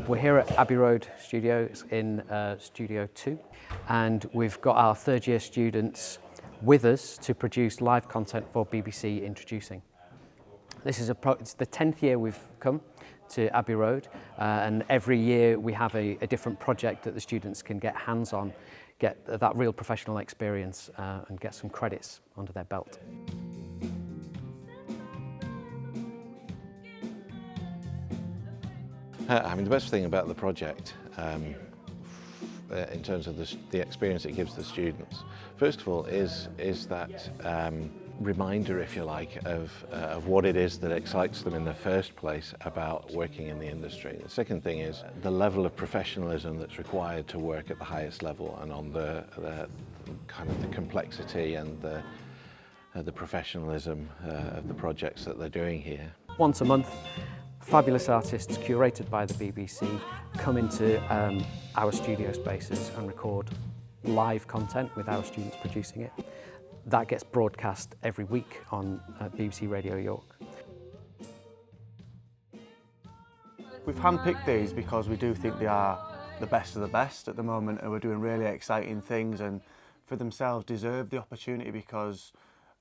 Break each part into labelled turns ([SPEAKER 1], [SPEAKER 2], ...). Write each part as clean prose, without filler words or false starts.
[SPEAKER 1] We're here at Abbey Road Studios in Studio 2, and we've got our third year students with us to produce live content for BBC Introducing. This is it's the 10th year we've come to Abbey Road, and every year we have a different project that the students can get hands on, get that real professional experience and get some credits under their belt.
[SPEAKER 2] I mean, the best thing about the project, in terms of the experience it gives the students, first of all, is that reminder, if you like, of what it is that excites them in the first place about working in the industry. The second thing is the level of professionalism that's required to work at the highest level and on the kind of the complexity and the professionalism of the projects that they're doing here.
[SPEAKER 1] Once a month, fabulous artists curated by the BBC come into our studio spaces and record live content with our students producing it. That gets broadcast every week on BBC Radio York.
[SPEAKER 3] We've handpicked these because we do think they are the best of the best at the moment, and we're doing really exciting things, and for themselves deserve the opportunity because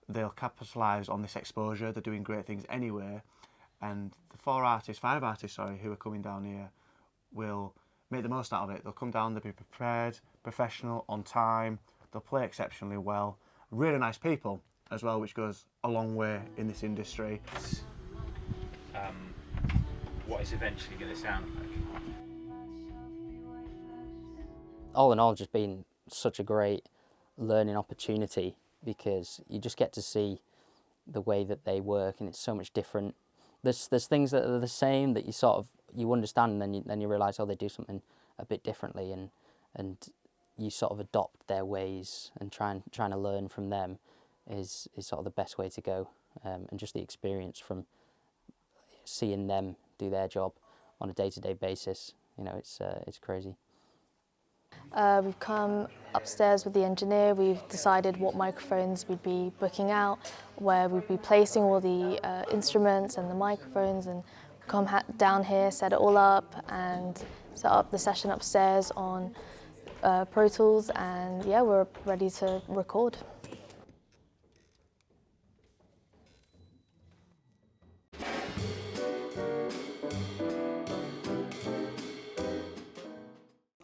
[SPEAKER 3] they'll capitalise on this exposure. They're doing great things anyway. And the five artists, who are coming down here will make the most out of it. They'll come down, they'll be prepared, professional, on time, they'll play exceptionally well. Really nice people as well, which goes a long way in this industry.
[SPEAKER 4] What it's eventually going to sound like.
[SPEAKER 5] All in all, just been such a great learning opportunity because you just get to see the way that they work, and it's so much different. There's things that are the same that you understand, and then you realise, oh, they do something a bit differently, and you sort of adopt their ways and trying to learn from them is sort of the best way to go, and just the experience from seeing them do their job on a day-to-day basis, you know, it's crazy.
[SPEAKER 6] We've come upstairs with the engineer. We've decided what microphones we'd be booking out, where we'd be placing all the instruments and the microphones, and come down here, set it all up and set up the session upstairs on Pro Tools, and yeah, we're ready to record.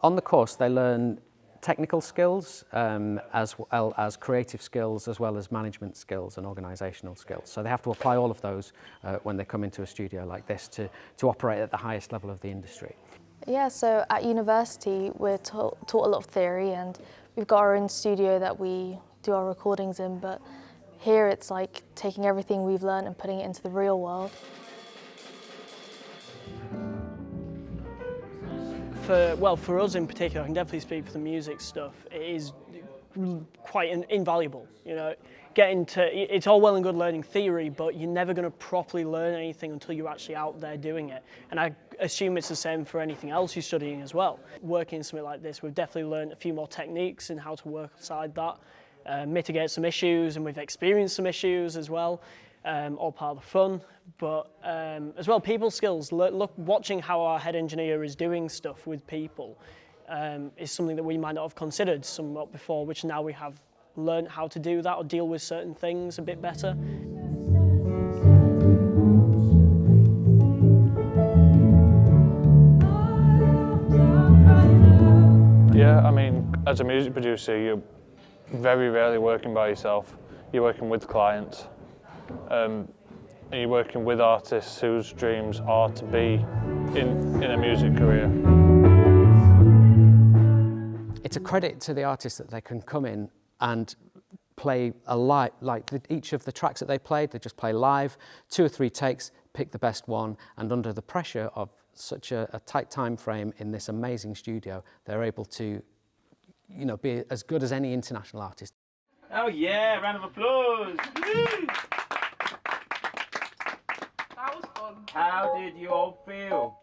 [SPEAKER 1] On the course, they learn technical skills as well as creative skills, as well as management skills and organisational skills. So they have to apply all of those when they come into a studio like this to operate at the highest level of the industry.
[SPEAKER 6] Yeah, so at university we're taught a lot of theory, and we've got our own studio that we do our recordings in, but here it's like taking everything we've learned and putting it into the real world.
[SPEAKER 7] For us in particular, I can definitely speak for the music stuff, it is quite invaluable, you know. It's all well and good learning theory, but you're never going to properly learn anything until you're actually out there doing it. And I assume it's the same for anything else you're studying as well. Working in something like this, we've definitely learned a few more techniques and how to work aside that, mitigate some issues, and we've experienced some issues as well. All part of the fun, but as well, people skills. Watching how our head engineer is doing stuff with people is something that we might not have considered somewhat before, which now we have learned how to do that or deal with certain things a bit better.
[SPEAKER 8] Yeah, I mean, as a music producer, you're very rarely working by yourself. You're working with clients. And you're working with artists whose dreams are to be in a music career.
[SPEAKER 1] It's a credit to the artists that they can come in and play each of the tracks that they played, they just play live, 2 or 3 takes, pick the best one, and under the pressure of such a tight time frame in this amazing studio, they're able to, you know, be as good as any international artist.
[SPEAKER 4] Oh yeah, round of applause. Woo!
[SPEAKER 9] That was fun.
[SPEAKER 4] How did you all feel?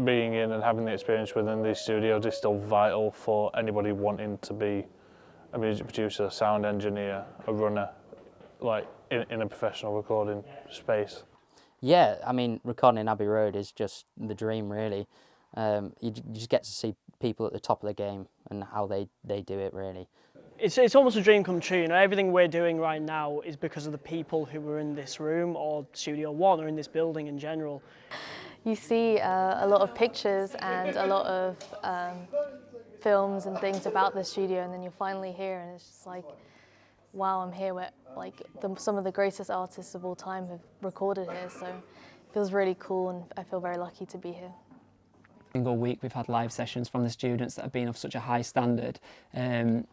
[SPEAKER 8] Being in and having the experience within these studios is still vital for anybody wanting to be a music producer, sound engineer, a runner, like in a professional recording space.
[SPEAKER 5] Yeah, I mean, recording in Abbey Road is just the dream, really. You just get to see people at the top of the game and how they do it, really.
[SPEAKER 7] It's almost a dream come true. You know, everything we're doing right now is because of the people who were in this room or Studio One or in this building in general.
[SPEAKER 6] You see a lot of pictures and a lot of films and things about the studio, and then you're finally here and it's just like, wow, I'm here where like some of the greatest artists of all time have recorded here, so it feels really cool and I feel very lucky to be here.
[SPEAKER 10] Single week we've had live sessions from the students that have been of such a high standard, and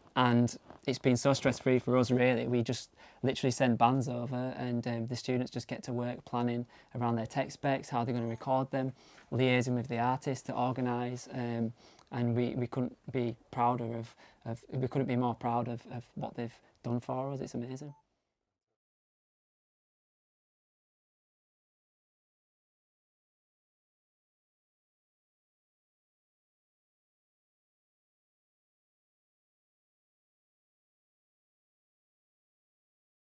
[SPEAKER 10] it's been so stress-free for us, really. We just literally send bands over and the students just get to work planning around their tech specs, how they're going to record them, liaising with the artists to organise, and we couldn't be prouder we couldn't be more proud of what they've done for us. It's amazing.